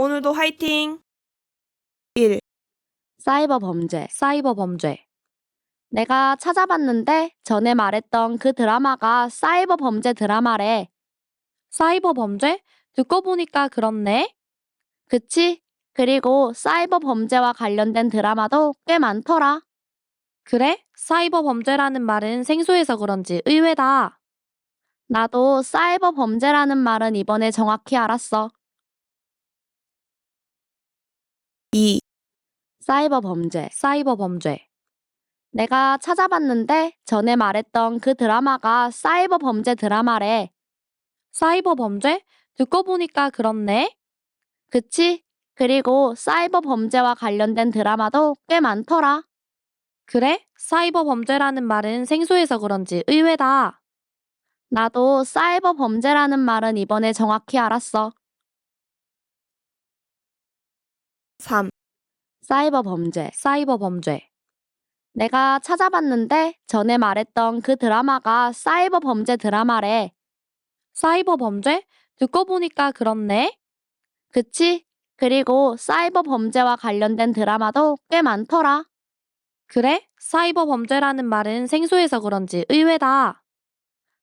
오늘도 화이팅! 1. 사이버 범죄. 내가 찾아봤는데 전에 말했던 그 드라마가 사이버 범죄 드라마래. 사이버 범죄? 듣고 보니까 그렇네. 그치? 그리고 사이버 범죄와 관련된 드라마도 꽤 많더라. 그래? 사이버 범죄라는 말은 생소해서 그런지 의외다. 나도 사이버 범죄라는 말은 이번에 정확히 알았어. 2. 사이버 범죄. 내가 찾아봤는데 전에 말했던 그 드라마가 사이버 범죄 드라마래. 사이버 범죄? 듣고 보니까 그렇네. 그치? 그리고 사이버 범죄와 관련된 드라마도 꽤 많더라. 그래? 사이버 범죄라는 말은 생소해서 그런지 의외다. 나도 사이버 범죄라는 말은 이번에 정확히 알았어. 3. 사이버 범죄. 내가 찾아봤는데 전에 말했던 그 드라마가 사이버 범죄 드라마래. 사이버 범죄? 듣고 보니까 그렇네. 그치? 그리고 사이버 범죄와 관련된 드라마도 꽤 많더라. 그래? 사이버 범죄라는 말은 생소해서 그런지 의외다.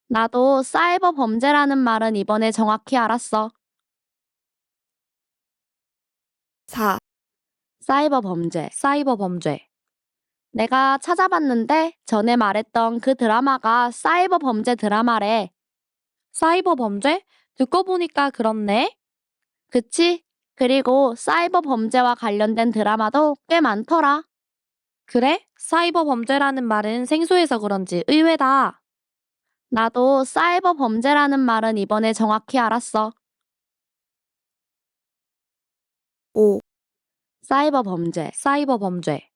나도 사이버 범죄라는 말은 이번에 정확히 알았어. 4. 사이버 범죄. 내가 찾아봤는데 전에 말했던 그 드라마가 사이버 범죄 드라마래. 사이버 범죄? 듣고 보니까 그렇네. 그치? 그리고 사이버 범죄와 관련된 드라마도 꽤 많더라. 그래? 사이버 범죄라는 말은 생소해서 그런지 의외다. 나도 사이버 범죄라는 말은 이번에 정확히 알았어. 5. 사이버 범죄.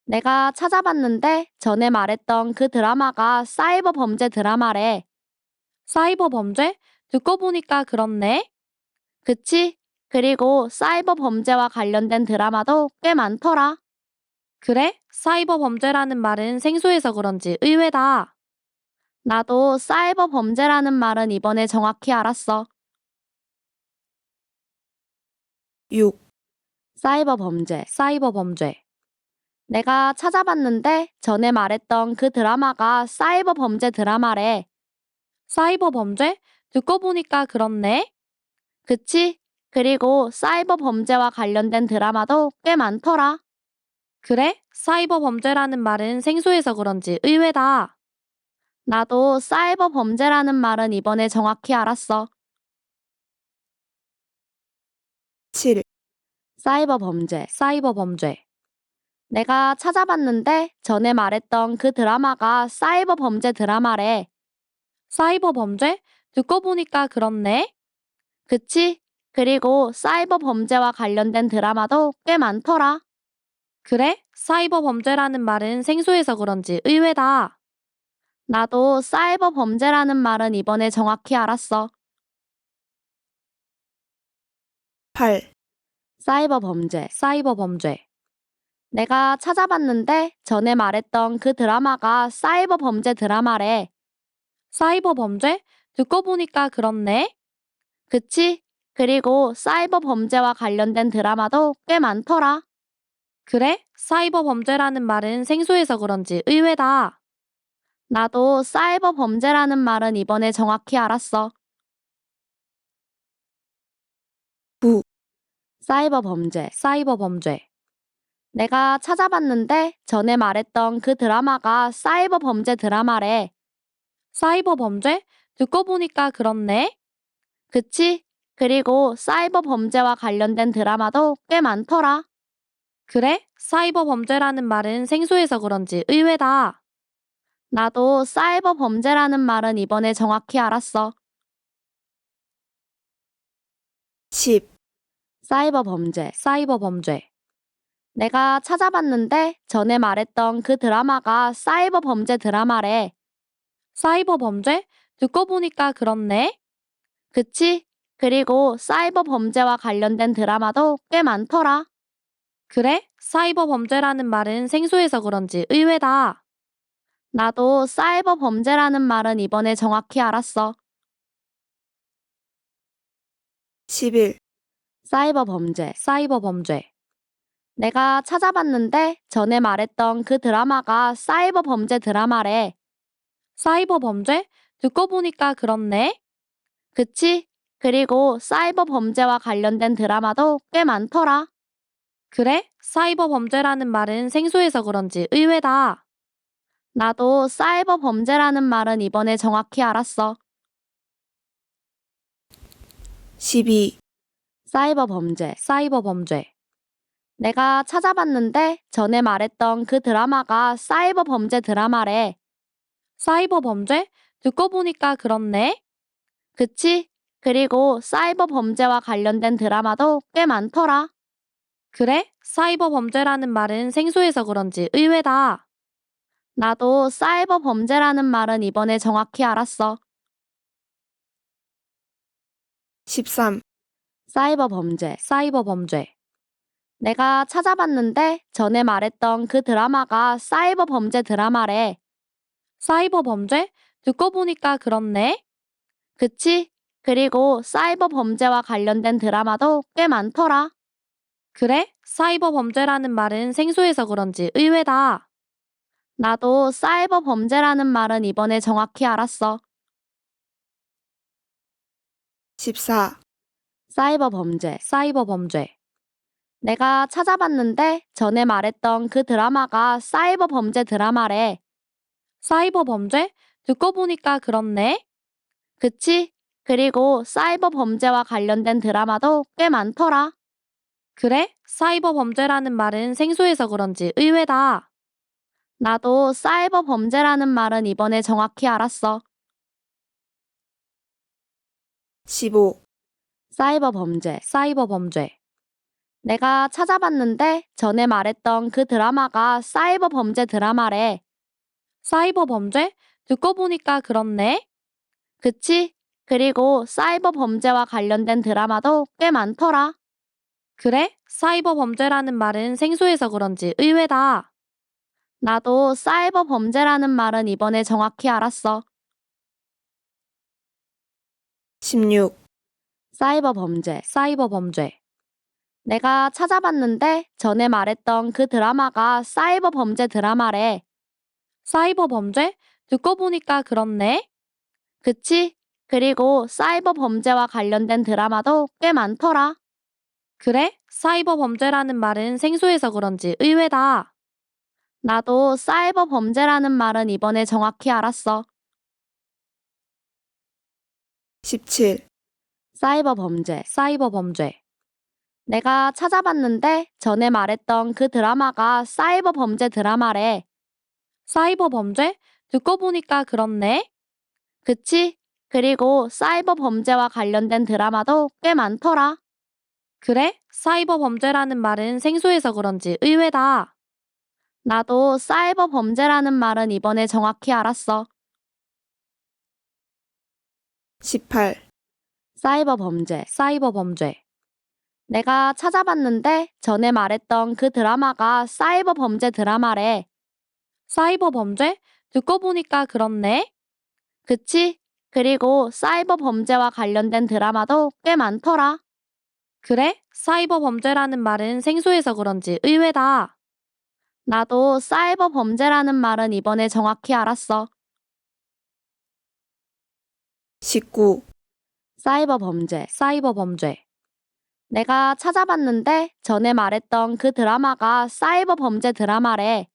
내가 찾아봤는데 전에 말했던 그 드라마가 사이버 범죄 드라마래. 사이버 범죄? 듣고 보니까 그렇네. 그치? 그리고 사이버 범죄와 관련된 드라마도 꽤 많더라. 그래? 사이버 범죄라는 말은 생소해서 그런지 의외다. 나도 사이버 범죄라는 말은 이번에 정확히 알았어. 6. 사이버 범죄. 사이버 범죄. 내가 찾아봤는데 전에 말했던 그 드라마가 사이버 범죄 드라마래. 사이버 범죄? 듣고 보니까 그렇네. 그치? 그리고 사이버 범죄와 관련된 드라마도 꽤 많더라. 그래? 사이버 범죄라는 말은 생소해서 그런지 의외다. 나도 사이버 범죄라는 말은 이번에 정확히 알았어. 7. 사이버 범죄. 내가 찾아봤는데 전에 말했던 그 드라마가 사이버 범죄 드라마래. 사이버 범죄? 듣고 보니까 그렇네. 그치? 그리고 사이버 범죄와 관련된 드라마도 꽤 많더라. 그래? 사이버 범죄라는 말은 생소해서 그런지 의외다. 나도 사이버 범죄라는 말은 이번에 정확히 알았어. 8. 사이버 범죄. 내가 찾아봤는데 전에 말했던 그 드라마가 사이버 범죄 드라마래. 사이버 범죄? 듣고 보니까 그렇네. 그치? 그리고 사이버 범죄와 관련된 드라마도 꽤 많더라. 그래? 사이버 범죄라는 말은 생소해서 그런지 의외다. 나도 사이버 범죄라는 말은 이번에 정확히 알았어. 9. 사이버 범죄. 내가 찾아봤는데 전에 말했던 그 드라마가 사이버 범죄 드라마래. 사이버 범죄? 듣고 보니까 그렇네. 그치? 그리고 사이버 범죄와 관련된 드라마도 꽤 많더라. 그래? 사이버 범죄라는 말은 생소해서 그런지 의외다. 나도 사이버 범죄라는 말은 이번에 정확히 알았어. 10. 사이버 범죄. 내가 찾아봤는데 전에 말했던 그 드라마가 사이버 범죄 드라마래. 사이버 범죄? 듣고 보니까 그렇네. 그치? 그리고 사이버 범죄와 관련된 드라마도 꽤 많더라. 그래? 사이버 범죄라는 말은 생소해서 그런지 의외다. 나도 사이버 범죄라는 말은 이번에 정확히 알았어. 11. 사이버 범죄. 사이버 범죄. 내가 찾아봤는데 전에 말했던 그 드라마가 사이버 범죄 드라마래. 사이버 범죄? 듣고 보니까 그렇네. 그치? 그리고 사이버 범죄와 관련된 드라마도 꽤 많더라. 그래? 사이버 범죄라는 말은 생소해서 그런지 의외다. 나도 사이버 범죄라는 말은 이번에 정확히 알았어. 12. 사이버 범죄. 사이버 범죄. 내가 찾아봤는데 전에 말했던 그 드라마가 사이버 범죄 드라마래. 사이버 범죄? 듣고 보니까 그렇네. 그치? 그리고 사이버 범죄와 관련된 드라마도 꽤 많더라. 그래? 사이버 범죄라는 말은 생소해서 그런지 의외다. 나도 사이버 범죄라는 말은 이번에 정확히 알았어. 13. 사이버 범죄. 사이버 범죄. 내가 찾아봤는데 전에 말했던 그 드라마가 사이버 범죄 드라마래. 사이버 범죄? 듣고 보니까 그렇네. 그치? 그리고 사이버 범죄와 관련된 드라마도 꽤 많더라. 그래? 사이버 범죄라는 말은 생소해서 그런지 의외다. 나도 사이버 범죄라는 말은 이번에 정확히 알았어. 14. 사이버 범죄. 사이버 범죄. 내가 찾아봤는데 전에 말했던 그 드라마가 사이버 범죄 드라마래. 사이버 범죄? 듣고 보니까 그렇네. 그치? 그리고 사이버 범죄와 관련된 드라마도 꽤 많더라. 그래? 사이버 범죄라는 말은 생소해서 그런지 의외다. 나도 사이버 범죄라는 말은 이번에 정확히 알았어. 15. 사이버 범죄. 사이버 범죄. 내가 찾아봤는데 전에 말했던 그 드라마가 사이버 범죄 드라마래. 사이버 범죄? 듣고 보니까 그렇네. 그치? 그리고 사이버 범죄와 관련된 드라마도 꽤 많더라. 그래? 사이버 범죄라는 말은 생소해서 그런지 의외다. 나도 사이버 범죄라는 말은 이번에 정확히 알았어. 16. 사이버 범죄. 사이버 범죄. 내가 찾아봤는데 전에 말했던 그 드라마가 사이버 범죄 드라마래. 사이버 범죄? 듣고 보니까 그렇네. 그치? 그리고 사이버 범죄와 관련된 드라마도 꽤 많더라. 그래? 사이버 범죄라는 말은 생소해서 그런지 의외다. 나도 사이버 범죄라는 말은 이번에 정확히 알았어. 17. 사이버 범죄. 사이버 범죄. 내가 찾아봤는데 전에 말했던 그 드라마가 사이버 범죄 드라마래. 사이버 범죄? 듣고 보니까 그렇네. 그치? 그리고 사이버 범죄와 관련된 드라마도 꽤 많더라. 그래? 사이버 범죄라는 말은 생소해서 그런지 의외다. 나도 사이버 범죄라는 말은 이번에 정확히 알았어. 18. 사이버 범죄. 사이버 범죄. 내가 찾아봤는데 전에 말했던 그 드라마가 사이버 범죄 드라마래. 사이버 범죄? 듣고 보니까 그렇네. 그치? 그리고 사이버 범죄와 관련된 드라마도 꽤 많더라. 그래? 사이버 범죄라는 말은 생소해서 그런지 의외다. 나도 사이버 범죄라는 말은 이번에 정확히 알았어. 19. 사이버 범죄. 사이버 범죄. 내가 찾아봤는데 전에 말했던 그 드라마가 사이버 범죄 드라마래.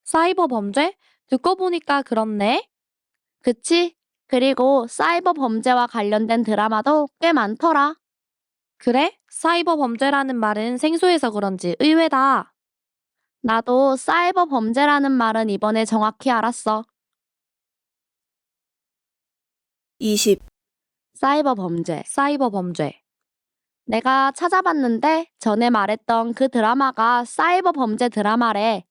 사이버 범죄? 듣고 보니까 그렇네. 그치? 그리고 사이버 범죄와 관련된 드라마도 꽤 많더라. 그래? 사이버 범죄라는 말은 생소해서 그런지 의외다. 나도 사이버 범죄라는 말은 이번에 정확히 알았어. 20. 사이버 범죄. 사이버 범죄. 내가 찾아봤는데 전에 말했던 그 드라마가 사이버 범죄 드라마래.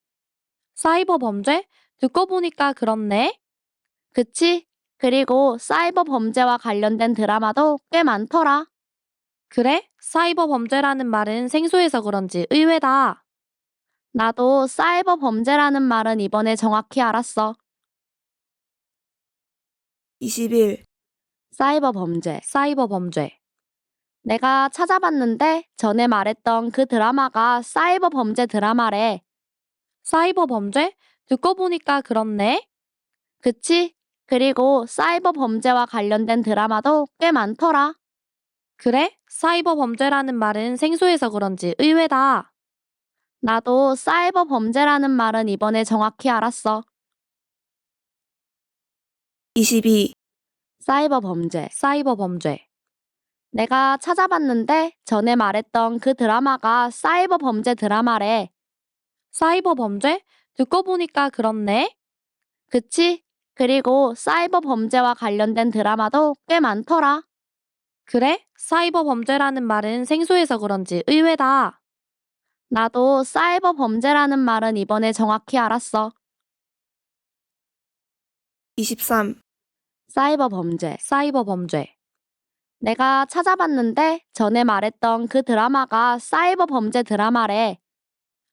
사이버 범죄? 듣고 보니까 그렇네. 그치? 그리고 사이버 범죄와 관련된 드라마도 꽤 많더라. 그래? 사이버 범죄라는 말은 생소해서 그런지 의외다. 나도 사이버 범죄라는 말은 이번에 정확히 알았어. 21. 사이버 범죄. 사이버 범죄. 내가 찾아봤는데 전에 말했던 그 드라마가 사이버 범죄 드라마래. 사이버 범죄? 듣고 보니까 그렇네. 그치? 그리고 사이버 범죄와 관련된 드라마도 꽤 많더라. 그래? 사이버 범죄라는 말은 생소해서 그런지 의외다. 나도 사이버 범죄라는 말은 이번에 정확히 알았어. 22, 사이버 범죄. 사이버 범죄. 내가 찾아봤는데 전에 말했던 그 드라마가 사이버 범죄 드라마래. 사이버 범죄? 듣고 보니까 그렇네. 그치? 그리고 사이버 범죄와 관련된 드라마도 꽤 많더라. 그래? 사이버 범죄라는 말은 생소해서 그런지 의외다. 나도 사이버 범죄라는 말은 이번에 정확히 알았어. 23, 사이버 범죄. 사이버 범죄. 내가 찾아봤는데 전에 말했던 그 드라마가 사이버 범죄 드라마래.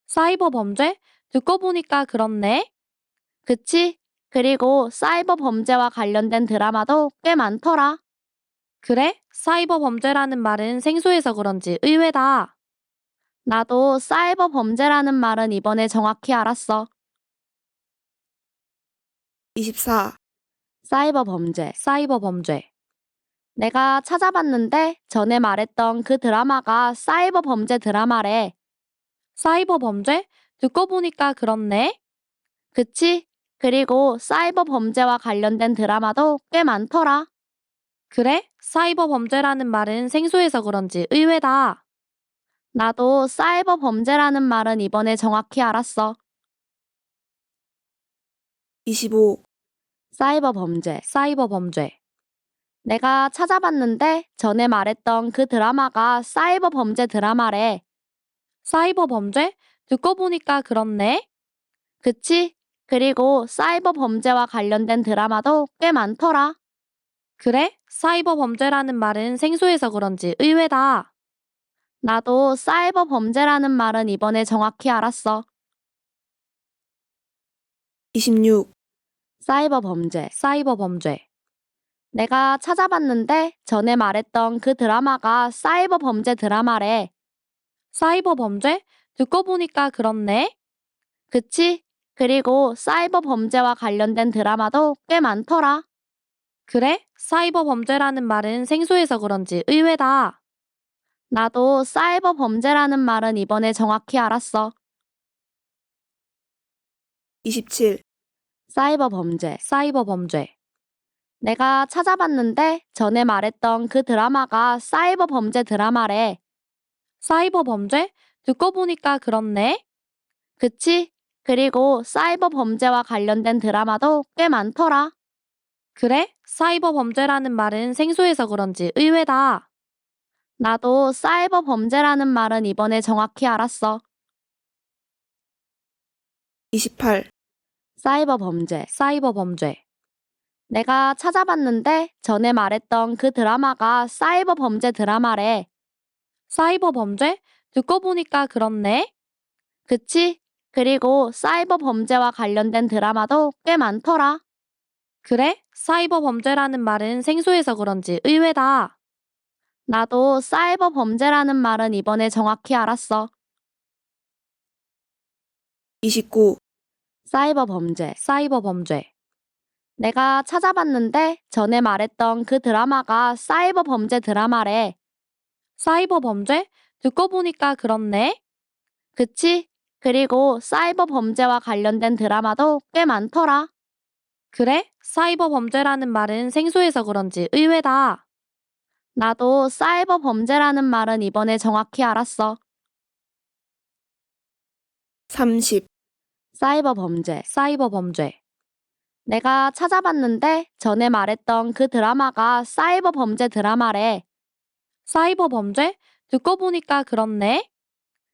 사이버 범죄? 듣고 보니까 그렇네. 그치? 그리고 사이버 범죄와 관련된 드라마도 꽤 많더라. 그래? 사이버 범죄라는 말은 생소해서 그런지 의외다. 나도 사이버 범죄라는 말은 이번에 정확히 알았어. 24, 사이버 범죄. 사이버 범죄. 내가 찾아봤는데 전에 말했던 그 드라마가 사이버 범죄 드라마래. 사이버 범죄? 듣고 보니까 그렇네. 그치? 그리고 사이버 범죄와 관련된 드라마도 꽤 많더라. 그래? 사이버 범죄라는 말은 생소해서 그런지 의외다. 나도 사이버 범죄라는 말은 이번에 정확히 알았어. 25, 사이버 범죄. 사이버 범죄. 내가 찾아봤는데 전에 말했던 그 드라마가 사이버 범죄 드라마래. 사이버 범죄? 듣고 보니까 그렇네. 그치? 그리고 사이버 범죄와 관련된 드라마도 꽤 많더라. 그래? 사이버 범죄라는 말은 생소해서 그런지 의외다. 나도 사이버 범죄라는 말은 이번에 정확히 알았어. 26, 사이버 범죄. 사이버 범죄. 내가 찾아봤는데 전에 말했던 그 드라마가 사이버 범죄 드라마래. 사이버 범죄? 듣고 보니까 그렇네. 그치? 그리고 사이버 범죄와 관련된 드라마도 꽤 많더라. 그래? 사이버 범죄라는 말은 생소해서 그런지 의외다. 나도 사이버 범죄라는 말은 이번에 정확히 알았어. 27, 사이버 범죄. 사이버 범죄. 내가 찾아봤는데 전에 말했던 그 드라마가 사이버 범죄 드라마래. 사이버 범죄? 듣고 보니까 그렇네. 그치? 그리고 사이버 범죄와 관련된 드라마도 꽤 많더라. 그래? 사이버 범죄라는 말은 생소해서 그런지 의외다. 나도 사이버 범죄라는 말은 이번에 정확히 알았어. 28, 사이버 범죄. 사이버 범죄. 내가 찾아봤는데 전에 말했던 그 드라마가 사이버 범죄 드라마래. 사이버 범죄? 듣고 보니까 그렇네. 그치? 그리고 사이버 범죄와 관련된 드라마도 꽤 많더라. 그래? 사이버 범죄라는 말은 생소해서 그런지 의외다. 나도 사이버 범죄라는 말은 이번에 정확히 알았어. 29, 사이버 범죄. 사이버 범죄. 내가 찾아봤는데 전에 말했던 그 드라마가 사이버 범죄 드라마래. 사이버 범죄? 듣고 보니까 그렇네. 그치? 그리고 사이버 범죄와 관련된 드라마도 꽤 많더라. 그래? 사이버 범죄라는 말은 생소해서 그런지 의외다. 나도 사이버 범죄라는 말은 이번에 정확히 알았어. 30, 사이버 범죄. 사이버 범죄. 내가 찾아봤는데 전에 말했던 그 드라마가 사이버 범죄 드라마래. 사이버 범죄? 듣고 보니까 그렇네.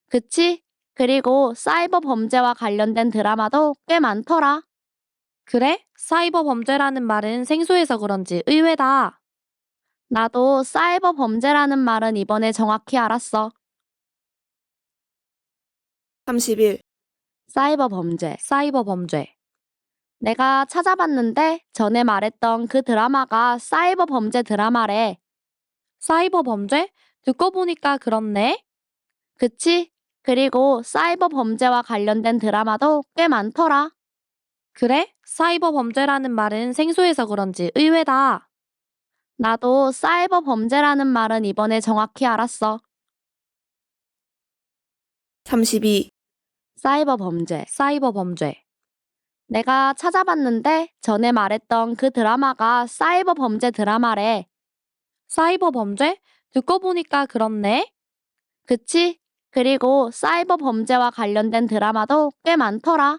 그치? 그리고 사이버 범죄와 관련된 드라마도 꽤 많더라. 그래? 사이버 범죄라는 말은 생소해서 그런지 의외다. 나도 사이버 범죄라는 말은 이번에 정확히 알았어. 31, 사이버 범죄. 사이버 범죄. 내가 찾아봤는데 전에 말했던 그 드라마가 사이버 범죄 드라마래. 사이버 범죄? 듣고 보니까 그렇네. 그치? 그리고 사이버 범죄와 관련된 드라마도 꽤 많더라. 그래? 사이버 범죄라는 말은 생소해서 그런지 의외다. 나도 사이버 범죄라는 말은 이번에 정확히 알았어. 32, 사이버 범죄. 사이버 범죄. 내가 찾아봤는데 전에 말했던 그 드라마가 사이버 범죄 드라마래. 사이버 범죄? 듣고 보니까 그렇네. 그치? 그리고 사이버 범죄와 관련된 드라마도 꽤 많더라.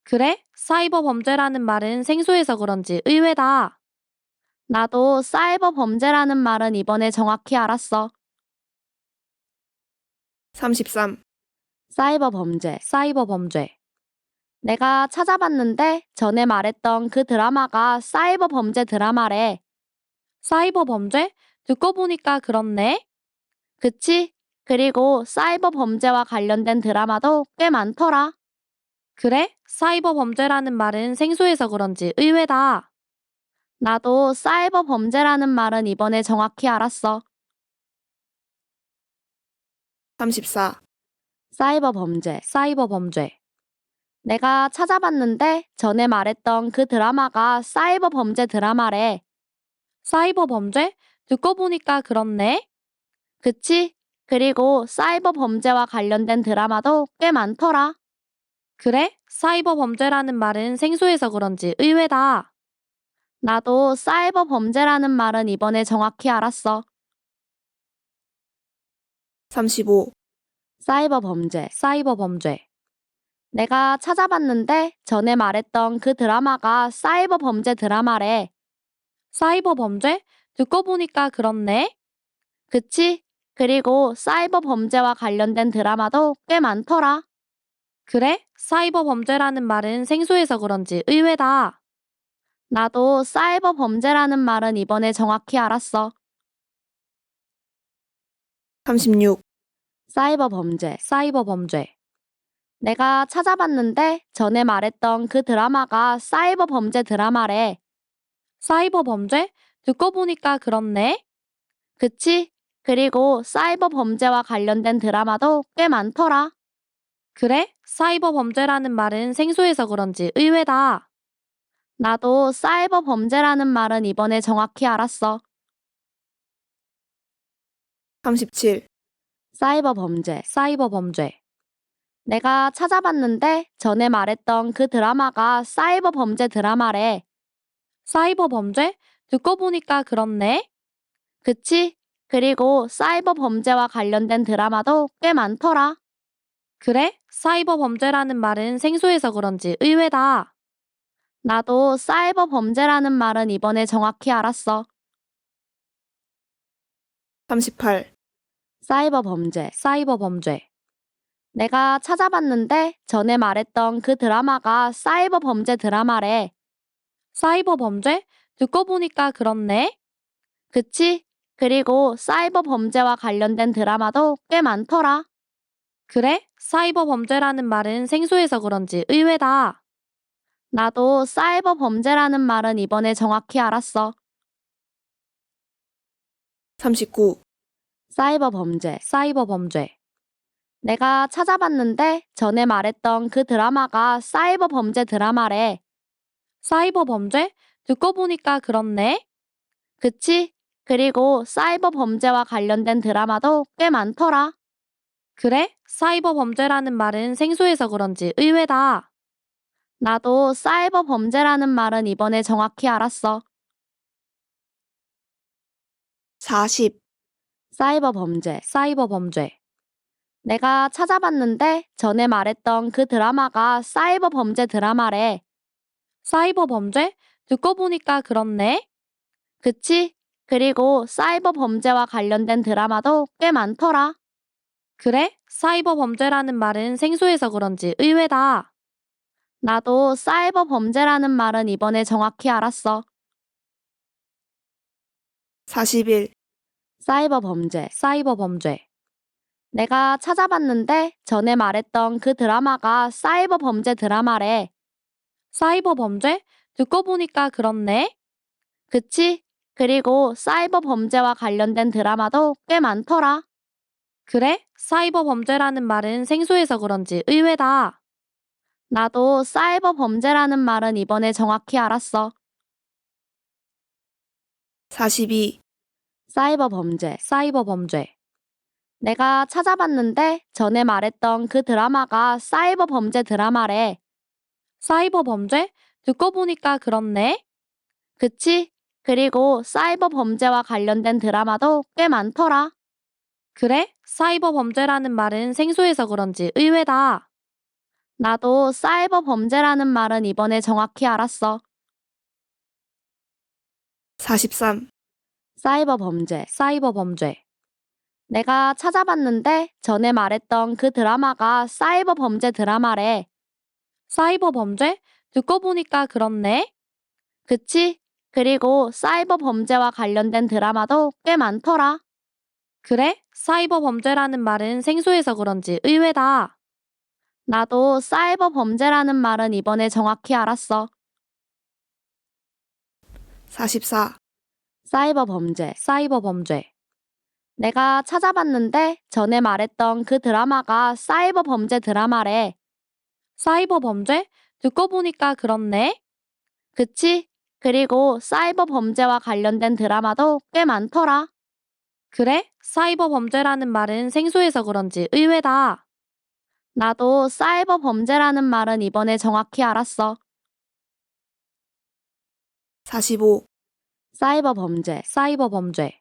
그래? 사이버 범죄라는 말은 생소해서 그런지 의외다. 나도 사이버 범죄라는 말은 이번에 정확히 알았어. 33, 사이버 범죄. 사이버 범죄. 내가 찾아봤는데 전에 말했던 그 드라마가 사이버 범죄 드라마래. 사이버 범죄? 듣고 보니까 그렇네. 그치? 그리고 사이버 범죄와 관련된 드라마도 꽤 많더라. 그래? 사이버 범죄라는 말은 생소해서 그런지 의외다. 나도 사이버 범죄라는 말은 이번에 정확히 알았어. 34, 사이버 범죄. 사이버 범죄. 내가 찾아봤는데 전에 말했던 그 드라마가 사이버 범죄 드라마래. 사이버 범죄? 듣고 보니까 그렇네. 그치? 그리고 사이버 범죄와 관련된 드라마도 꽤 많더라. 그래? 사이버 범죄라는 말은 생소해서 그런지 의외다. 나도 사이버 범죄라는 말은 이번에 정확히 알았어. 35, 사이버 범죄. 사이버 범죄. 내가 찾아봤는데 전에 말했던 그 드라마가 사이버 범죄 드라마래. 사이버 범죄? 듣고 보니까 그렇네. 그치? 그리고 사이버 범죄와 관련된 드라마도 꽤 많더라. 그래? 사이버 범죄라는 말은 생소해서 그런지 의외다. 나도 사이버 범죄라는 말은 이번에 정확히 알았어. 36, 사이버 범죄. 사이버 범죄. 내가 찾아봤는데 전에 말했던 그 드라마가 사이버 범죄 드라마래. 사이버 범죄? 듣고 보니까 그렇네. 그치? 그리고 사이버 범죄와 관련된 드라마도 꽤 많더라. 그래? 사이버 범죄라는 말은 생소해서 그런지 의외다. 나도 사이버 범죄라는 말은 이번에 정확히 알았어. 37, 사이버 범죄. 사이버 범죄. 내가 찾아봤는데 전에 말했던 그 드라마가 사이버 범죄 드라마래. 사이버 범죄? 듣고 보니까 그렇네. 그치? 그리고 사이버 범죄와 관련된 드라마도 꽤 많더라. 그래? 사이버 범죄라는 말은 생소해서 그런지 의외다. 나도 사이버 범죄라는 말은 이번에 정확히 알았어. 38, 사이버 범죄. 사이버 범죄. 내가 찾아봤는데 전에 말했던 그 드라마가 사이버 범죄 드라마래. 사이버 범죄? 듣고 보니까 그렇네. 그치? 그리고 사이버 범죄와 관련된 드라마도 꽤 많더라. 그래? 사이버 범죄라는 말은 생소해서 그런지 의외다. 나도 사이버 범죄라는 말은 이번에 정확히 알았어. 39, 사이버 범죄. 사이버 범죄. 내가 찾아봤는데 전에 말했던 그 드라마가 사이버 범죄 드라마래. 사이버 범죄? 듣고 보니까 그렇네. 그치? 그리고 사이버 범죄와 관련된 드라마도 꽤 많더라. 그래? 사이버 범죄라는 말은 생소해서 그런지 의외다. 나도 사이버 범죄라는 말은 이번에 정확히 알았어. 40, 사이버 범죄. 사이버 범죄. 내가 찾아봤는데 전에 말했던 그 드라마가 사이버 범죄 드라마래. 사이버 범죄? 듣고 보니까 그렇네. 그치? 그리고 사이버 범죄와 관련된 드라마도 꽤 많더라. 그래? 사이버 범죄라는 말은 생소해서 그런지 의외다. 나도 사이버 범죄라는 말은 이번에 정확히 알았어. 41, 사이버 범죄. 사이버 범죄. 내가 찾아봤는데 전에 말했던 그 드라마가 사이버 범죄 드라마래. 사이버 범죄? 듣고 보니까 그렇네. 그치? 그리고 사이버 범죄와 관련된 드라마도 꽤 많더라. 그래? 사이버 범죄라는 말은 생소해서 그런지 의외다. 나도 사이버 범죄라는 말은 이번에 정확히 알았어. 42, 사이버 범죄. 사이버 범죄. 내가 찾아봤는데 전에 말했던 그 드라마가 사이버 범죄 드라마래. 사이버 범죄? 듣고 보니까 그렇네. 그치? 그리고 사이버 범죄와 관련된 드라마도 꽤 많더라. 그래? 사이버 범죄라는 말은 생소해서 그런지 의외다. 나도 사이버 범죄라는 말은 이번에 정확히 알았어. 43, 사이버 범죄. 사이버 범죄. 내가 찾아봤는데 전에 말했던 그 드라마가 사이버 범죄 드라마래. 사이버 범죄? 듣고 보니까 그렇네. 그치? 그리고 사이버 범죄와 관련된 드라마도 꽤 많더라. 그래? 사이버 범죄라는 말은 생소해서 그런지 의외다. 나도 사이버 범죄라는 말은 이번에 정확히 알았어. 44, 사이버 범죄. 사이버 범죄. 내가 찾아봤는데 전에 말했던 그 드라마가 사이버 범죄 드라마래. 사이버 범죄? 듣고 보니까 그렇네. 그치? 그리고 사이버 범죄와 관련된 드라마도 꽤 많더라. 그래? 사이버 범죄라는 말은 생소해서 그런지 의외다. 나도 사이버 범죄라는 말은 이번에 정확히 알았어. 45, 사이버 범죄. 사이버 범죄.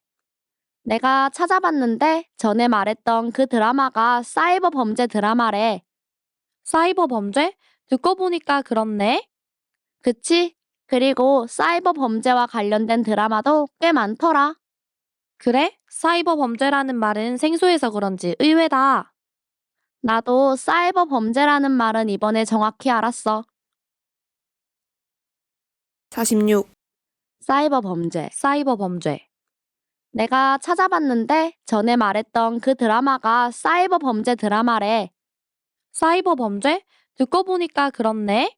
내가 찾아봤는데 전에 말했던 그 드라마가 사이버 범죄 드라마래. 사이버 범죄? 듣고 보니까 그렇네. 그치? 그리고 사이버 범죄와 관련된 드라마도 꽤 많더라. 그래? 사이버 범죄라는 말은 생소해서 그런지 의외다. 나도 사이버 범죄라는 말은 이번에 정확히 알았어. 46, 사이버 범죄. 사이버 범죄. 내가 찾아봤는데 전에 말했던 그 드라마가 사이버 범죄 드라마래. 사이버 범죄? 듣고 보니까 그렇네.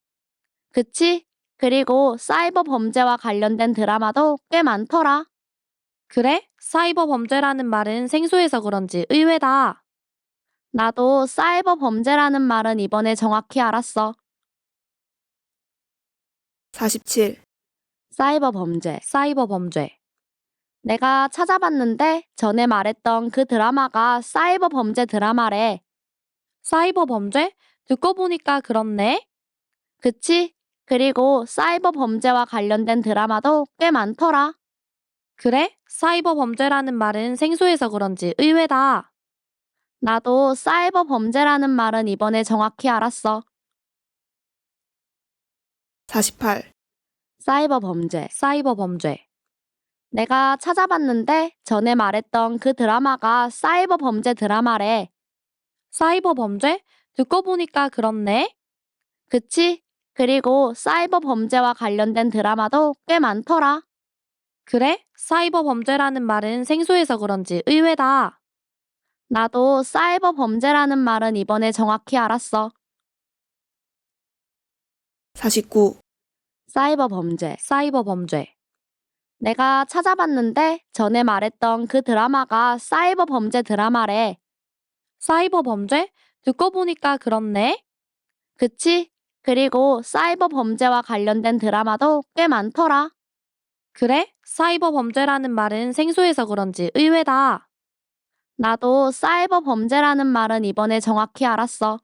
그치? 그리고 사이버 범죄와 관련된 드라마도 꽤 많더라. 그래? 사이버 범죄라는 말은 생소해서 그런지 의외다. 나도 사이버 범죄라는 말은 이번에 정확히 알았어. 47, 사이버 범죄. 사이버 범죄. 내가 찾아봤는데 전에 말했던 그 드라마가 사이버 범죄 드라마래. 사이버 범죄? 듣고 보니까 그렇네. 그치? 그리고 사이버 범죄와 관련된 드라마도 꽤 많더라. 그래? 사이버 범죄라는 말은 생소해서 그런지 의외다. 나도 사이버 범죄라는 말은 이번에 정확히 알았어. 48, 사이버 범죄. 사이버 범죄. 내가 찾아봤는데 전에 말했던 그 드라마가 사이버 범죄 드라마래. 사이버 범죄? 듣고 보니까 그렇네. 그치? 그리고 사이버 범죄와 관련된 드라마도 꽤 많더라. 그래? 사이버 범죄라는 말은 생소해서 그런지 의외다. 나도 사이버 범죄라는 말은 이번에 정확히 알았어. 49, 사이버 범죄. 사이버 범죄. 내가 찾아봤는데 전에 말했던 그 드라마가 사이버 범죄 드라마래. 사이버 범죄? 듣고 보니까 그렇네. 그치? 그리고 사이버 범죄와 관련된 드라마도 꽤 많더라. 그래? 사이버 범죄라는 말은 생소해서 그런지 의외다. 나도 사이버 범죄라는 말은 이번에 정확히 알았어.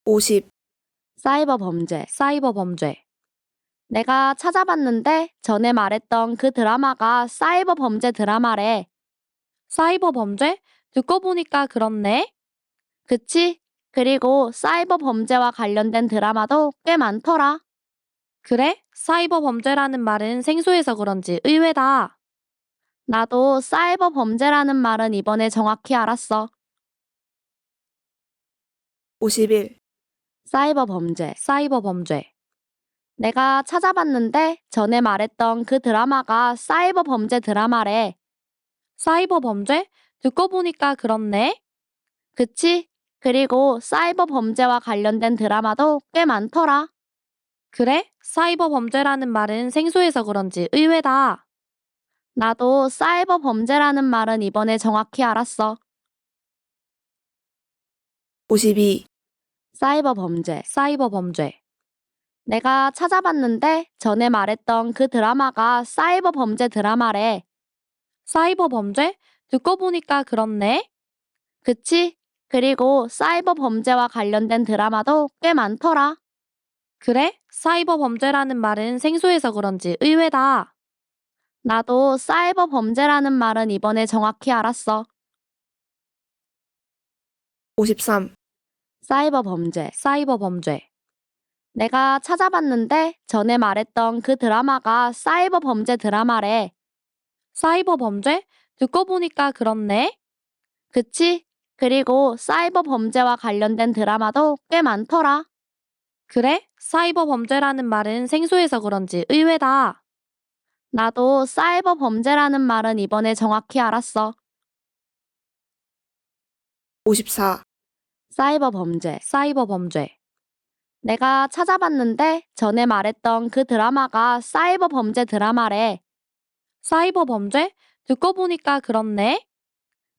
50, 사이버 범죄. 사이버 범죄. 내가 찾아봤는데 전에 말했던 그 드라마가 사이버 범죄 드라마래. 사이버 범죄? 듣고 보니까 그렇네. 그치? 그리고 사이버 범죄와 관련된 드라마도 꽤 많더라. 그래? 사이버 범죄라는 말은 생소해서 그런지 의외다. 나도 사이버 범죄라는 말은 이번에 정확히 알았어. 51, 사이버 범죄. 사이버 범죄. 내가 찾아봤는데 전에 말했던 그 드라마가 사이버 범죄 드라마래. 사이버 범죄? 듣고 보니까 그렇네. 그치? 그리고 사이버 범죄와 관련된 드라마도 꽤 많더라. 그래? 사이버 범죄라는 말은 생소해서 그런지 의외다. 나도 사이버 범죄라는 말은 이번에 정확히 알았어. 52, 사이버 범죄. 사이버 범죄. 내가 찾아봤는데 전에 말했던 그 드라마가 사이버 범죄 드라마래. 사이버 범죄? 듣고 보니까 그렇네. 그치? 그리고 사이버 범죄와 관련된 드라마도 꽤 많더라. 그래? 사이버 범죄라는 말은 생소해서 그런지 의외다. 나도 사이버 범죄라는 말은 이번에 정확히 알았어. 53, 사이버 범죄. 사이버 범죄. 내가 찾아봤는데 전에 말했던 그 드라마가 사이버 범죄 드라마래. 사이버 범죄? 듣고 보니까 그렇네. 그치? 그리고 사이버 범죄와 관련된 드라마도 꽤 많더라. 그래? 사이버 범죄라는 말은 생소해서 그런지 의외다. 나도 사이버 범죄라는 말은 이번에 정확히 알았어. 54, 사이버 범죄. 사이버 범죄. 내가 찾아봤는데 전에 말했던 그 드라마가 사이버 범죄 드라마래. 사이버 범죄? 듣고 보니까 그렇네.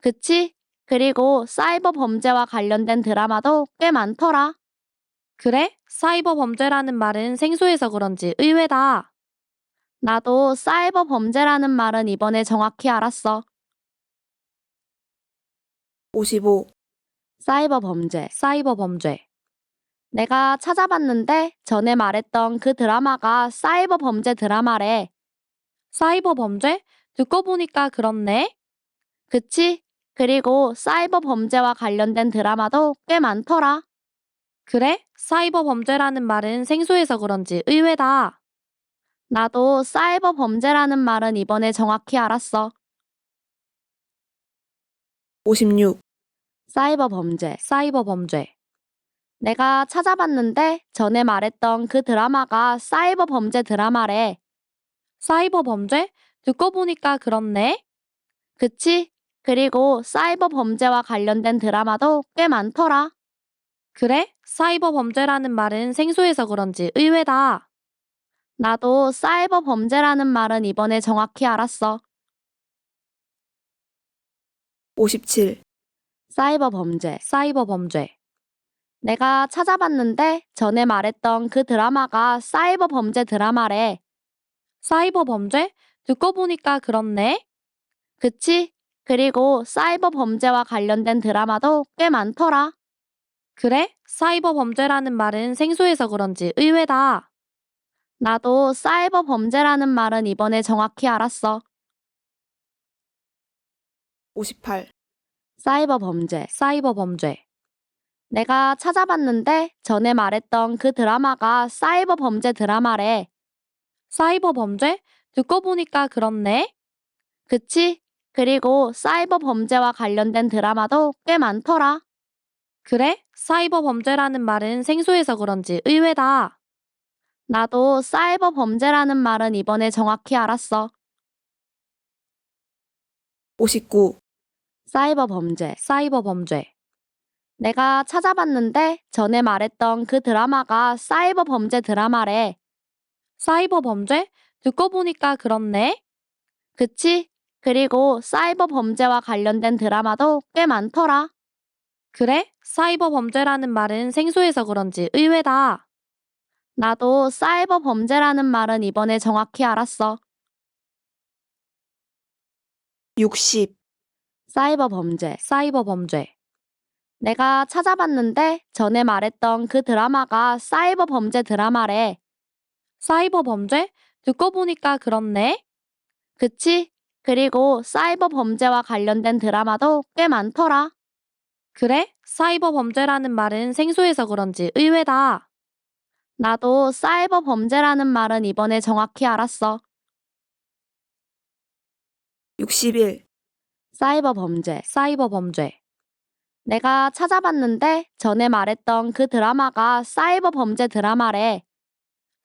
그치? 그리고 사이버 범죄와 관련된 드라마도 꽤 많더라. 그래? 사이버 범죄라는 말은 생소해서 그런지 의외다. 나도 사이버 범죄라는 말은 이번에 정확히 알았어. 55, 사이버 범죄. 사이버 범죄. 내가 찾아봤는데 전에 말했던 그 드라마가 사이버 범죄 드라마래. 사이버 범죄? 듣고 보니까 그렇네. 그치? 그리고 사이버 범죄와 관련된 드라마도 꽤 많더라. 그래? 사이버 범죄라는 말은 생소해서 그런지 의외다. 나도 사이버 범죄라는 말은 이번에 정확히 알았어. 56, 사이버 범죄. 사이버 범죄. 내가 찾아봤는데 전에 말했던 그 드라마가 사이버 범죄 드라마래. 사이버 범죄? 듣고 보니까 그렇네. 그치? 그리고 사이버 범죄와 관련된 드라마도 꽤 많더라. 그래? 사이버 범죄라는 말은 생소해서 그런지 의외다. 나도 사이버 범죄라는 말은 이번에 정확히 알았어. 57, 사이버 범죄. 사이버 범죄. 내가 찾아봤는데 전에 말했던 그 드라마가 사이버 범죄 드라마래. 사이버 범죄? 듣고 보니까 그렇네. 그치? 그리고 사이버 범죄와 관련된 드라마도 꽤 많더라. 그래? 사이버 범죄라는 말은 생소해서 그런지 의외다. 나도 사이버 범죄라는 말은 이번에 정확히 알았어. 58, 사이버 범죄. 사이버 범죄. 내가 찾아봤는데 전에 말했던 그 드라마가 사이버 범죄 드라마래. 사이버 범죄? 듣고 보니까 그렇네. 그치? 그리고 사이버 범죄와 관련된 드라마도 꽤 많더라. 그래? 사이버 범죄라는 말은 생소해서 그런지 의외다. 나도 사이버 범죄라는 말은 이번에 정확히 알았어. 59, 사이버 범죄. 사이버 범죄. 내가 찾아봤는데 전에 말했던 그 드라마가 사이버 범죄 드라마래. 사이버 범죄? 듣고 보니까 그렇네. 그치? 그리고 사이버 범죄와 관련된 드라마도 꽤 많더라. 그래? 사이버 범죄라는 말은 생소해서 그런지 의외다. 나도 사이버 범죄라는 말은 이번에 정확히 알았어. 60, 사이버 범죄. 사이버 범죄. 내가 찾아봤는데 전에 말했던 그 드라마가 사이버 범죄 드라마래. 사이버 범죄? 듣고 보니까 그렇네. 그치? 그리고 사이버 범죄와 관련된 드라마도 꽤 많더라. 그래? 사이버 범죄라는 말은 생소해서 그런지 의외다. 나도 사이버 범죄라는 말은 이번에 정확히 알았어. 61, 사이버 범죄. 사이버 범죄. 내가 찾아봤는데 전에 말했던 그 드라마가 사이버 범죄 드라마래.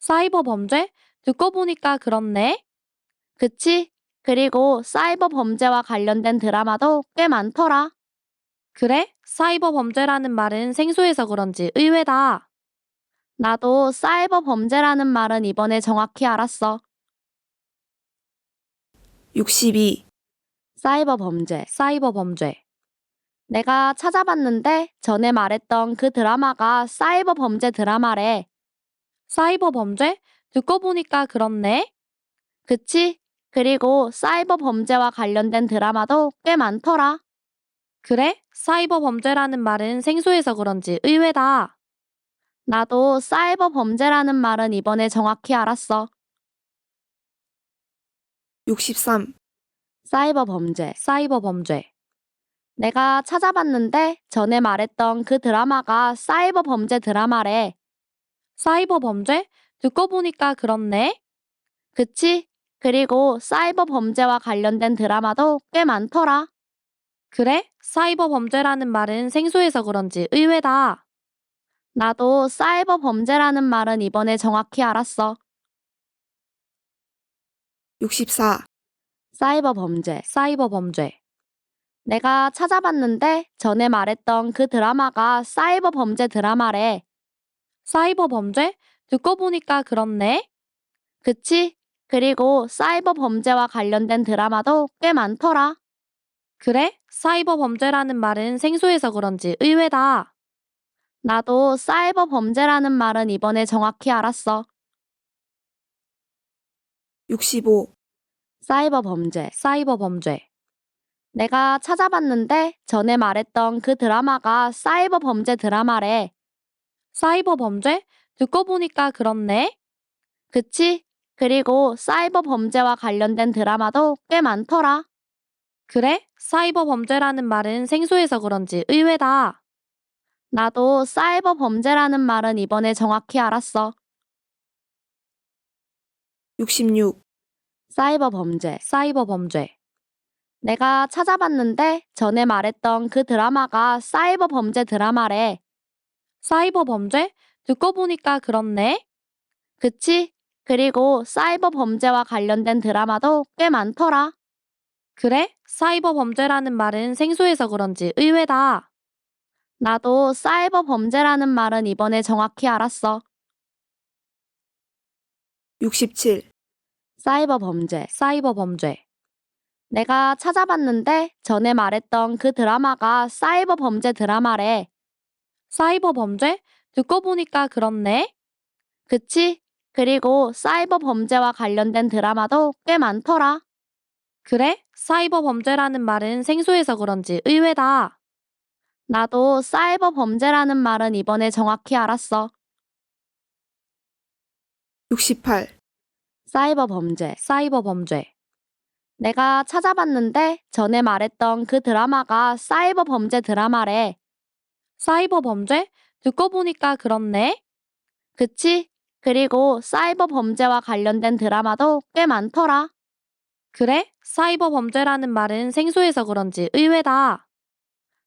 사이버 범죄? 듣고 보니까 그렇네. 그치? 그리고 사이버 범죄와 관련된 드라마도 꽤 많더라. 그래? 사이버 범죄라는 말은 생소해서 그런지 의외다. 나도 사이버 범죄라는 말은 이번에 정확히 알았어. 62, 사이버 범죄. 사이버 범죄. 내가 찾아봤는데 전에 말했던 그 드라마가 사이버 범죄 드라마래. 사이버 범죄? 듣고 보니까 그렇네. 그치? 그리고 사이버 범죄와 관련된 드라마도 꽤 많더라. 그래? 사이버 범죄라는 말은 생소해서 그런지 의외다. 나도 사이버 범죄라는 말은 이번에 정확히 알았어. 63, 사이버 범죄. 사이버 범죄. 내가 찾아봤는데 전에 말했던 그 드라마가 사이버 범죄 드라마래. 사이버 범죄? 듣고 보니까 그렇네. 그치? 그리고 사이버 범죄와 관련된 드라마도 꽤 많더라. 그래? 사이버 범죄라는 말은 생소해서 그런지 의외다. 나도 사이버 범죄라는 말은 이번에 정확히 알았어. 64, 사이버 범죄. 사이버 범죄. 내가 찾아봤는데 전에 말했던 그 드라마가 사이버 범죄 드라마래. 사이버 범죄? 듣고 보니까 그렇네. 그치? 그리고 사이버 범죄와 관련된 드라마도 꽤 많더라. 그래? 사이버 범죄라는 말은 생소해서 그런지 의외다. 나도 사이버 범죄라는 말은 이번에 정확히 알았어. 65, 사이버 범죄. 사이버 범죄. 내가 찾아봤는데 전에 말했던 그 드라마가 사이버 범죄 드라마래. 사이버 범죄? 듣고 보니까 그렇네. 그치? 그리고 사이버 범죄와 관련된 드라마도 꽤 많더라. 그래? 사이버 범죄라는 말은 생소해서 그런지 의외다. 나도 사이버 범죄라는 말은 이번에 정확히 알았어. 66, 사이버 범죄. 사이버 범죄. 내가 찾아봤는데 전에 말했던 그 드라마가 사이버 범죄 드라마래. 사이버 범죄? 듣고 보니까 그렇네. 그치? 그리고 사이버 범죄와 관련된 드라마도 꽤 많더라. 그래? 사이버 범죄라는 말은 생소해서 그런지 의외다. 나도 사이버 범죄라는 말은 이번에 정확히 알았어. 67, 사이버 범죄. 사이버 범죄. 내가 찾아봤는데 전에 말했던 그 드라마가 사이버 범죄 드라마래. 사이버 범죄? 듣고 보니까 그렇네. 그치? 그리고 사이버 범죄와 관련된 드라마도 꽤 많더라. 그래? 사이버 범죄라는 말은 생소해서 그런지 의외다. 나도 사이버 범죄라는 말은 이번에 정확히 알았어. 68, 사이버 범죄. 사이버 범죄. 내가 찾아봤는데 전에 말했던 그 드라마가 사이버 범죄 드라마래. 사이버 범죄? 듣고 보니까 그렇네. 그치? 그리고 사이버 범죄와 관련된 드라마도 꽤 많더라. 그래? 사이버 범죄라는 말은 생소해서 그런지 의외다.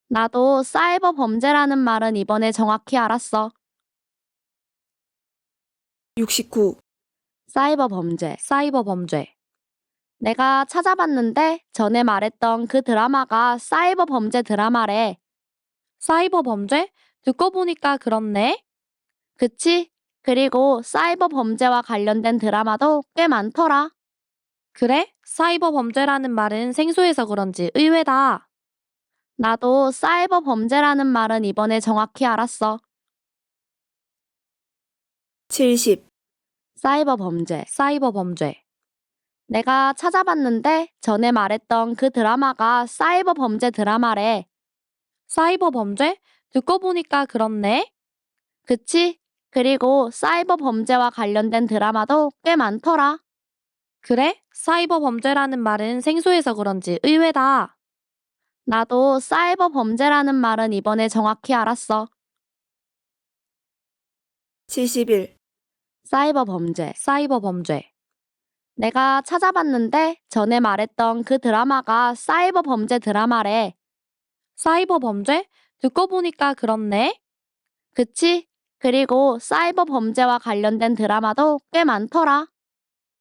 나도 사이버 범죄라는 말은 이번에 정확히 알았어. 69, 사이버 범죄. 사이버 범죄. 내가 찾아봤는데 전에 말했던 그 드라마가 사이버 범죄 드라마래. 사이버 범죄? 듣고 보니까 그렇네. 그치? 그리고 사이버 범죄와 관련된 드라마도 꽤 많더라. 그래? 사이버 범죄라는 말은 생소해서 그런지 의외다. 나도 사이버 범죄라는 말은 이번에 정확히 알았어. 70, 사이버 범죄. 사이버 범죄. 내가 찾아봤는데 전에 말했던 그 드라마가 사이버 범죄 드라마래. 사이버 범죄? 듣고 보니까 그렇네. 그치? 그리고 사이버 범죄와 관련된 드라마도 꽤 많더라. 그래? 사이버 범죄라는 말은 생소해서 그런지 의외다. 나도 사이버 범죄라는 말은 이번에 정확히 알았어. 71, 사이버 범죄. 사이버 범죄. 내가 찾아봤는데 전에 말했던 그 드라마가 사이버 범죄 드라마래. 사이버 범죄? 듣고 보니까 그렇네. 그치? 그리고 사이버 범죄와 관련된 드라마도 꽤 많더라.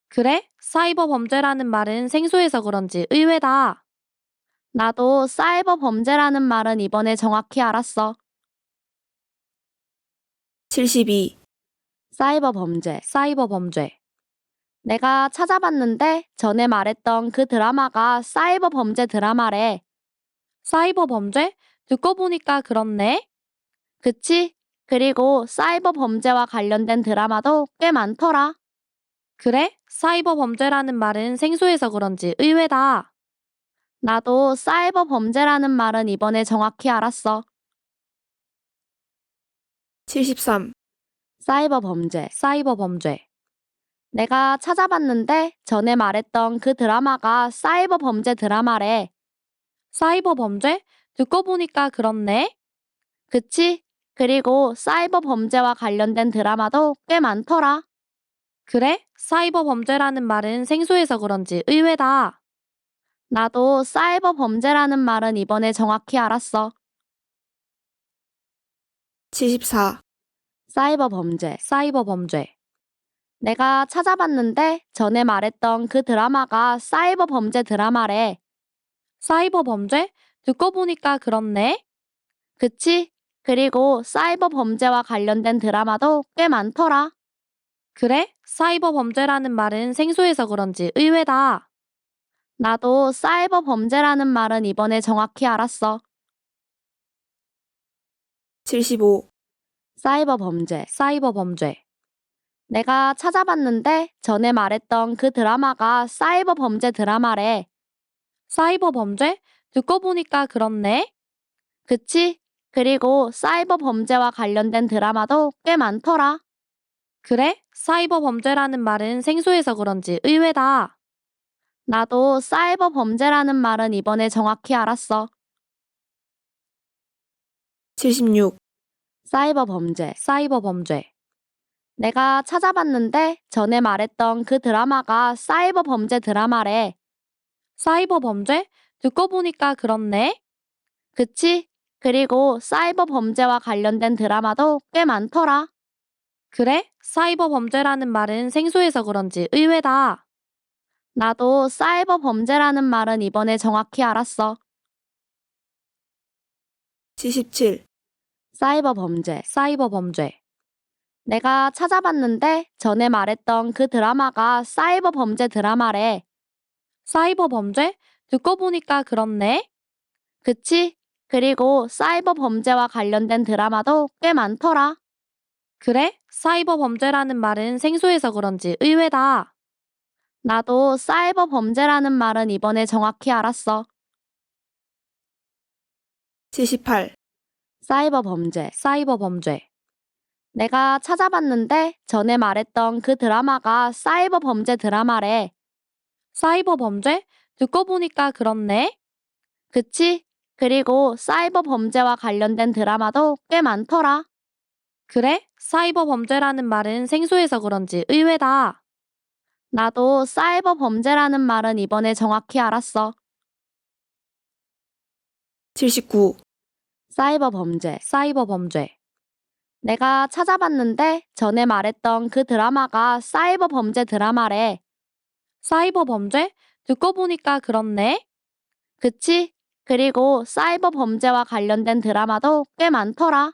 그래? 사이버 범죄라는 말은 생소해서 그런지 의외다. 나도 사이버 범죄라는 말은 이번에 정확히 알았어. 72, 사이버 범죄. 사이버 범죄. 내가 찾아봤는데 전에 말했던 그 드라마가 사이버 범죄 드라마래. 사이버 범죄? 듣고 보니까 그렇네. 그치? 그리고 사이버 범죄와 관련된 드라마도 꽤 많더라. 그래? 사이버 범죄라는 말은 생소해서 그런지 의외다. 나도 사이버 범죄라는 말은 이번에 정확히 알았어. 73. 사이버 범죄. 사이버 범죄. 내가 찾아봤는데 전에 말했던 그 드라마가 사이버 범죄 드라마래. 사이버 범죄? 듣고 보니까 그렇네. 그치? 그리고 사이버 범죄와 관련된 드라마도 꽤 많더라. 그래? 사이버 범죄라는 말은 생소해서 그런지 의외다. 나도 사이버 범죄라는 말은 이번에 정확히 알았어. 74. 사이버 범죄. 사이버 범죄. 내가 찾아봤는데 전에 말했던 그 드라마가 사이버 범죄 드라마래. 사이버 범죄? 듣고 보니까 그렇네. 그치? 그리고 사이버 범죄와 관련된 드라마도 꽤 많더라. 그래? 사이버 범죄라는 말은 생소해서 그런지 의외다. 나도 사이버 범죄라는 말은 이번에 정확히 알았어. 75. 사이버 범죄. 사이버 범죄. 내가 찾아봤는데 전에 말했던 그 드라마가 사이버 범죄 드라마래. 사이버 범죄? 듣고 보니까 그렇네. 그치? 그리고 사이버 범죄와 관련된 드라마도 꽤 많더라. 그래? 사이버 범죄라는 말은 생소해서 그런지 의외다. 나도 사이버 범죄라는 말은 이번에 정확히 알았어. 76. 사이버 범죄. 사이버 범죄. 내가 찾아봤는데 전에 말했던 그 드라마가 사이버 범죄 드라마래. 사이버 범죄? 듣고 보니까 그렇네. 그치? 그리고 사이버 범죄와 관련된 드라마도 꽤 많더라. 그래? 사이버 범죄라는 말은 생소해서 그런지 의외다. 나도 사이버 범죄라는 말은 이번에 정확히 알았어. 77. 사이버 범죄. 사이버 범죄. 내가 찾아봤는데 전에 말했던 그 드라마가 사이버 범죄 드라마래. 사이버 범죄? 듣고 보니까 그렇네. 그치? 그리고 사이버 범죄와 관련된 드라마도 꽤 많더라. 그래? 사이버 범죄라는 말은 생소해서 그런지 의외다. 나도 사이버 범죄라는 말은 이번에 정확히 알았어. 78. 사이버 범죄. 사이버 범죄. 내가 찾아봤는데 전에 말했던 그 드라마가 사이버 범죄 드라마래. 사이버 범죄? 듣고 보니까 그렇네. 그치? 그리고 사이버 범죄와 관련된 드라마도 꽤 많더라. 그래? 사이버 범죄라는 말은 생소해서 그런지 의외다. 나도 사이버 범죄라는 말은 이번에 정확히 알았어. 79. 사이버 범죄. 사이버 범죄. 내가 찾아봤는데 전에 말했던 그 드라마가 사이버 범죄 드라마래. 사이버 범죄? 듣고 보니까 그렇네. 그치? 그리고 사이버 범죄와 관련된 드라마도 꽤 많더라.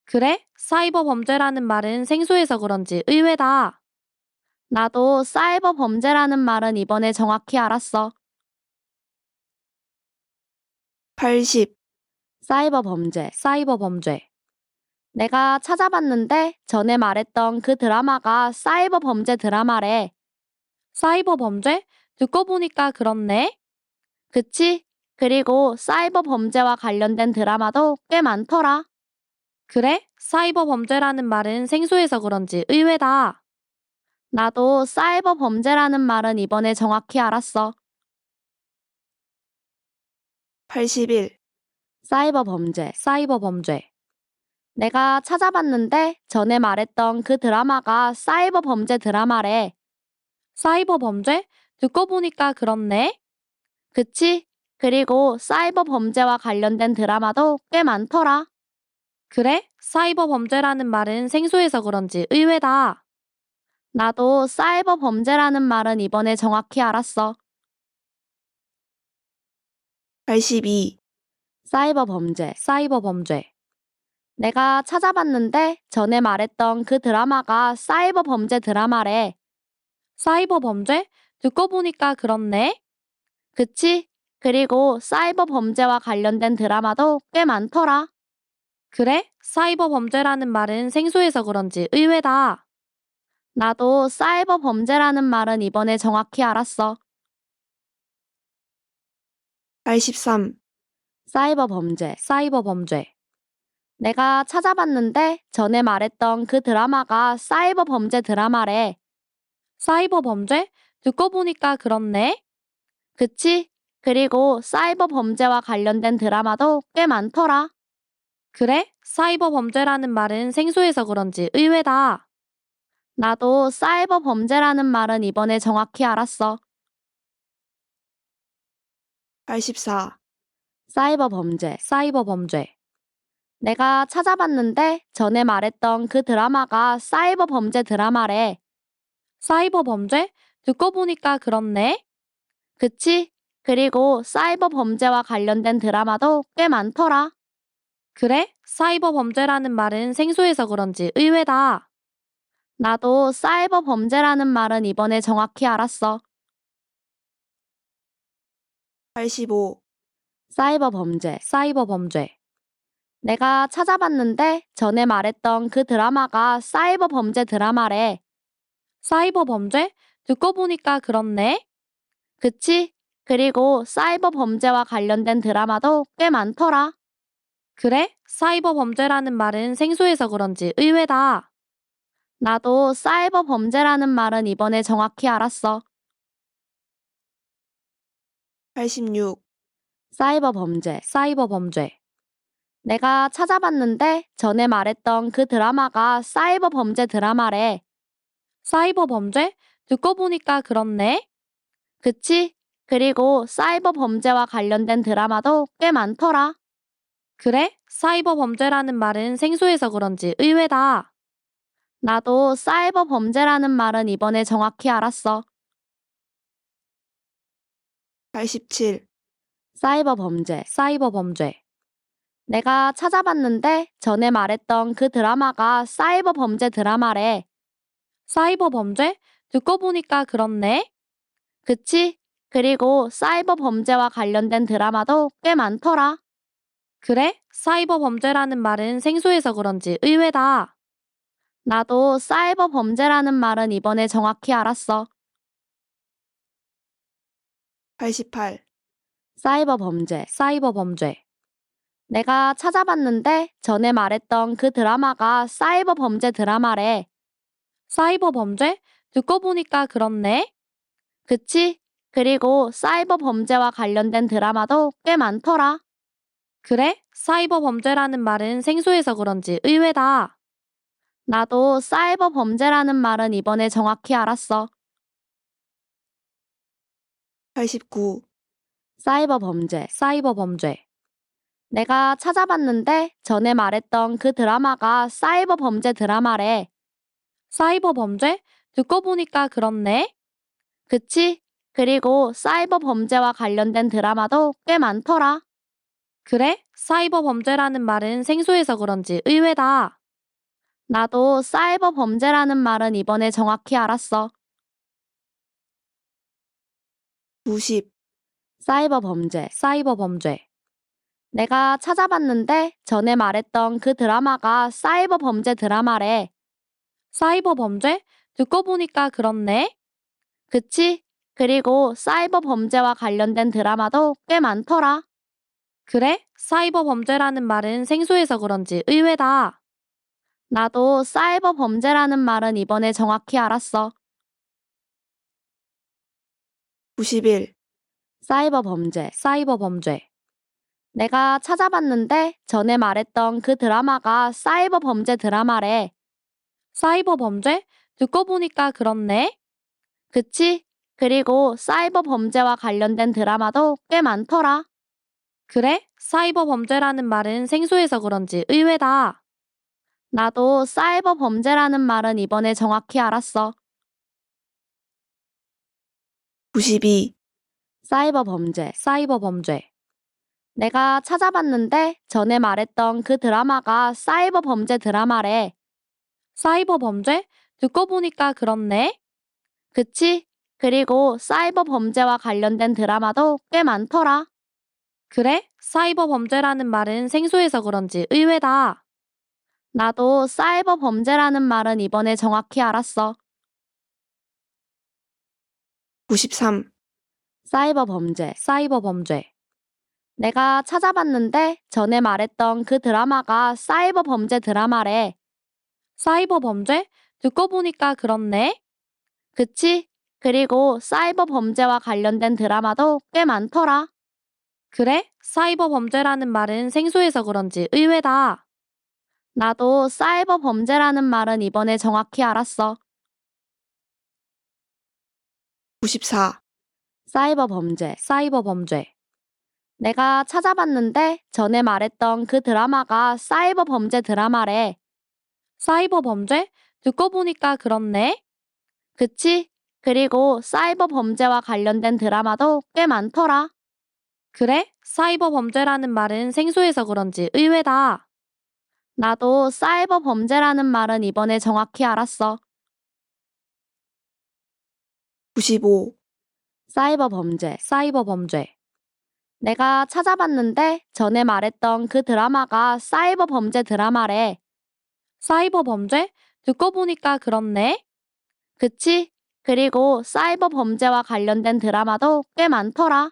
그래? 사이버 범죄라는 말은 생소해서 그런지 의외다. 나도 사이버 범죄라는 말은 이번에 정확히 알았어. 80. 사이버 범죄. 사이버 범죄. 내가 찾아봤는데 전에 말했던 그 드라마가 사이버 범죄 드라마래. 사이버 범죄? 듣고 보니까 그렇네. 그치? 그리고 사이버 범죄와 관련된 드라마도 꽤 많더라. 그래? 사이버 범죄라는 말은 생소해서 그런지 의외다. 나도 사이버 범죄라는 말은 이번에 정확히 알았어. 81. 사이버 범죄. 사이버 범죄. 내가 찾아봤는데 전에 말했던 그 드라마가 사이버 범죄 드라마래. 사이버 범죄? 듣고 보니까 그렇네. 그치? 그리고 사이버 범죄와 관련된 드라마도 꽤 많더라. 그래? 사이버 범죄라는 말은 생소해서 그런지 의외다. 나도 사이버 범죄라는 말은 이번에 정확히 알았어. 82. 사이버 범죄. 사이버 범죄. 내가 찾아봤는데 전에 말했던 그 드라마가 사이버 범죄 드라마래. 사이버 범죄? 듣고 보니까 그렇네. 그치? 그리고 사이버 범죄와 관련된 드라마도 꽤 많더라. 그래? 사이버 범죄라는 말은 생소해서 그런지 의외다. 나도 사이버 범죄라는 말은 이번에 정확히 알았어. 83. 사이버 범죄. 사이버 범죄. 내가 찾아봤는데 전에 말했던 그 드라마가 사이버 범죄 드라마래. 사이버 범죄? 듣고 보니까 그렇네. 그치? 그리고 사이버 범죄와 관련된 드라마도 꽤 많더라. 그래? 사이버 범죄라는 말은 생소해서 그런지 의외다. 나도 사이버 범죄라는 말은 이번에 정확히 알았어. 84. 사이버 범죄. 사이버 범죄. 내가 찾아봤는데 전에 말했던 그 드라마가 사이버 범죄 드라마래. 사이버 범죄? 듣고 보니까 그렇네. 그치? 그리고 사이버 범죄와 관련된 드라마도 꽤 많더라. 그래? 사이버 범죄라는 말은 생소해서 그런지 의외다. 나도 사이버 범죄라는 말은 이번에 정확히 알았어. 85. 사이버 범죄. 사이버 범죄. 내가 찾아봤는데 전에 말했던 그 드라마가 사이버 범죄 드라마래. 사이버 범죄? 듣고 보니까 그렇네. 그치? 그리고 사이버 범죄와 관련된 드라마도 꽤 많더라. 그래? 사이버 범죄라는 말은 생소해서 그런지 의외다. 나도 사이버 범죄라는 말은 이번에 정확히 알았어. 86. 사이버 범죄. 사이버 범죄. 내가 찾아봤는데 전에 말했던 그 드라마가 사이버 범죄 드라마래. 사이버 범죄? 듣고 보니까 그렇네. 그치? 그리고 사이버 범죄와 관련된 드라마도 꽤 많더라. 그래? 사이버 범죄라는 말은 생소해서 그런지 의외다. 나도 사이버 범죄라는 말은 이번에 정확히 알았어. 87. 사이버 범죄. 사이버 범죄. 내가 찾아봤는데 전에 말했던 그 드라마가 사이버 범죄 드라마래. 사이버 범죄? 듣고 보니까 그렇네. 그치? 그리고 사이버 범죄와 관련된 드라마도 꽤 많더라. 그래? 사이버 범죄라는 말은 생소해서 그런지 의외다. 나도 사이버 범죄라는 말은 이번에 정확히 알았어. 88. 사이버 범죄. 사이버 범죄. 내가 찾아봤는데 전에 말했던 그 드라마가 사이버 범죄 드라마래. 사이버 범죄? 듣고 보니까 그렇네. 그치? 그리고 사이버 범죄와 관련된 드라마도 꽤 많더라. 그래? 사이버 범죄라는 말은 생소해서 그런지 의외다. 나도 사이버 범죄라는 말은 이번에 정확히 알았어. 89. 사이버 범죄. 사이버 범죄. 내가 찾아봤는데 전에 말했던 그 드라마가 사이버 범죄 드라마래. 사이버 범죄? 듣고 보니까 그렇네. 그치? 그리고 사이버 범죄와 관련된 드라마도 꽤 많더라. 그래? 사이버 범죄라는 말은 생소해서 그런지 의외다. 나도 사이버 범죄라는 말은 이번에 정확히 알았어. 90. 사이버 범죄. 사이버 범죄. 내가 찾아봤는데 전에 말했던 그 드라마가 사이버 범죄 드라마래. 사이버 범죄? 듣고 보니까 그렇네. 그치? 그리고 사이버 범죄와 관련된 드라마도 꽤 많더라. 그래? 사이버 범죄라는 말은 생소해서 그런지 의외다. 나도 사이버 범죄라는 말은 이번에 정확히 알았어. 91. 사이버 범죄. 사이버 범죄. 내가 찾아봤는데 전에 말했던 그 드라마가 사이버 범죄 드라마래. 사이버 범죄? 듣고 보니까 그렇네. 그치? 그리고 사이버 범죄와 관련된 드라마도 꽤 많더라. 그래? 사이버 범죄라는 말은 생소해서 그런지 의외다. 나도 사이버 범죄라는 말은 이번에 정확히 알았어. 92. 사이버 범죄. 사이버 범죄. 내가 찾아봤는데 전에 말했던 그 드라마가 사이버 범죄 드라마래. 사이버 범죄? 듣고 보니까 그렇네. 그치? 그리고 사이버 범죄와 관련된 드라마도 꽤 많더라. 그래? 사이버 범죄라는 말은 생소해서 그런지 의외다. 나도 사이버 범죄라는 말은 이번에 정확히 알았어. 93. 사이버 범죄. 사이버 범죄. 내가 찾아봤는데 전에 말했던 그 드라마가 사이버 범죄 드라마래. 사이버 범죄? 듣고 보니까 그렇네. 그치? 그리고 사이버 범죄와 관련된 드라마도 꽤 많더라. 그래? 사이버 범죄라는 말은 생소해서 그런지 의외다. 나도 사이버 범죄라는 말은 이번에 정확히 알았어. 94. 사이버 범죄. 사이버 범죄. 내가 찾아봤는데 전에 말했던 그 드라마가 사이버 범죄 드라마래. 사이버 범죄? 듣고 보니까 그렇네. 그치? 그리고 사이버 범죄와 관련된 드라마도 꽤 많더라. 그래? 사이버 범죄라는 말은 생소해서 그런지 의외다. 나도 사이버 범죄라는 말은 이번에 정확히 알았어. 95. 사이버 범죄. 사이버 범죄. 내가 찾아봤는데 전에 말했던 그 드라마가 사이버 범죄 드라마래. 사이버 범죄? 듣고 보니까 그렇네. 그치? 그리고 사이버 범죄와 관련된 드라마도 꽤 많더라.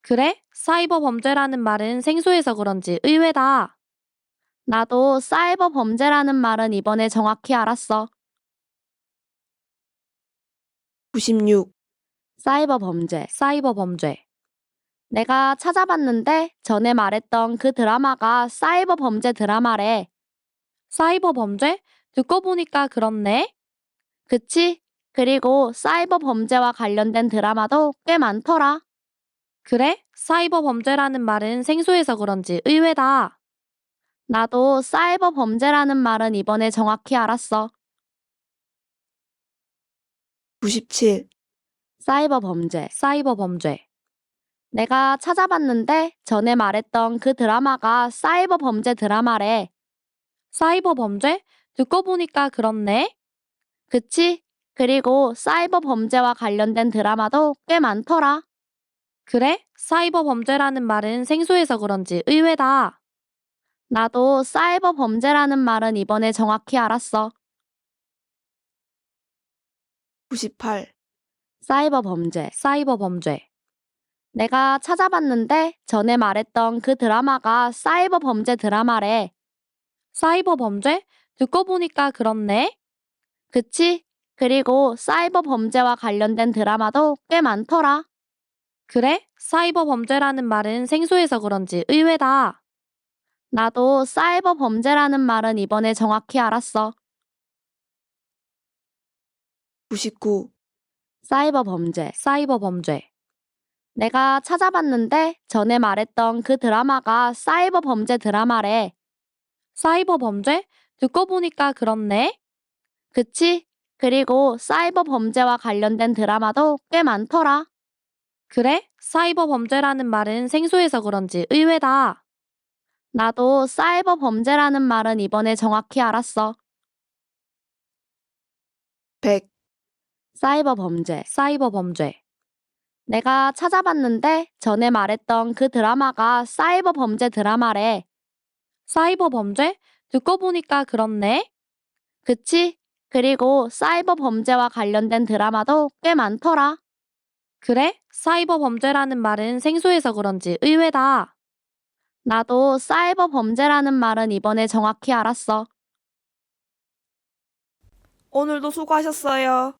그래? 사이버 범죄라는 말은 생소해서 그런지 의외다. 나도 사이버 범죄라는 말은 이번에 정확히 알았어. 96. 사이버 범죄. 사이버 범죄. 내가 찾아봤는데 전에 말했던 그 드라마가 사이버 범죄 드라마래. 사이버 범죄? 듣고 보니까 그렇네. 그치? 그리고 사이버 범죄와 관련된 드라마도 꽤 많더라. 그래? 사이버 범죄라는 말은 생소해서 그런지 의외다. 나도 사이버 범죄라는 말은 이번에 정확히 알았어. 97. 사이버 범죄. 사이버 범죄. 내가 찾아봤는데 전에 말했던 그 드라마가 사이버 범죄 드라마래. 사이버 범죄? 듣고 보니까 그렇네. 그치? 그리고 사이버 범죄와 관련된 드라마도 꽤 많더라. 그래? 사이버 범죄라는 말은 생소해서 그런지 의외다. 나도 사이버 범죄라는 말은 이번에 정확히 알았어. 98. 사이버 범죄. 사이버 범죄. 내가 찾아봤는데 전에 말했던 그 드라마가 사이버 범죄 드라마래. 사이버 범죄? 듣고 보니까 그렇네. 그치? 그리고 사이버 범죄와 관련된 드라마도 꽤 많더라. 그래? 사이버 범죄라는 말은 생소해서 그런지 의외다. 나도 사이버 범죄라는 말은 이번에 정확히 알았어. 99. 사이버 범죄. 사이버 범죄. 내가 찾아봤는데 전에 말했던 그 드라마가 사이버 범죄 드라마래. 사이버 범죄? 듣고 보니까 그렇네. 그치? 그리고 사이버 범죄와 관련된 드라마도 꽤 많더라. 그래? 사이버 범죄라는 말은 생소해서 그런지 의외다. 나도 사이버 범죄라는 말은 이번에 정확히 알았어. 100. 사이버 범죄. 사이버 범죄. 내가 찾아봤는데 전에 말했던 그 드라마가 사이버 범죄 드라마래. 사이버 범죄? 듣고 보니까 그렇네. 그치? 그리고 사이버 범죄와 관련된 드라마도 꽤 많더라. 그래? 사이버 범죄라는 말은 생소해서 그런지 의외다. 나도 사이버 범죄라는 말은 이번에 정확히 알았어. 오늘도 수고하셨어요.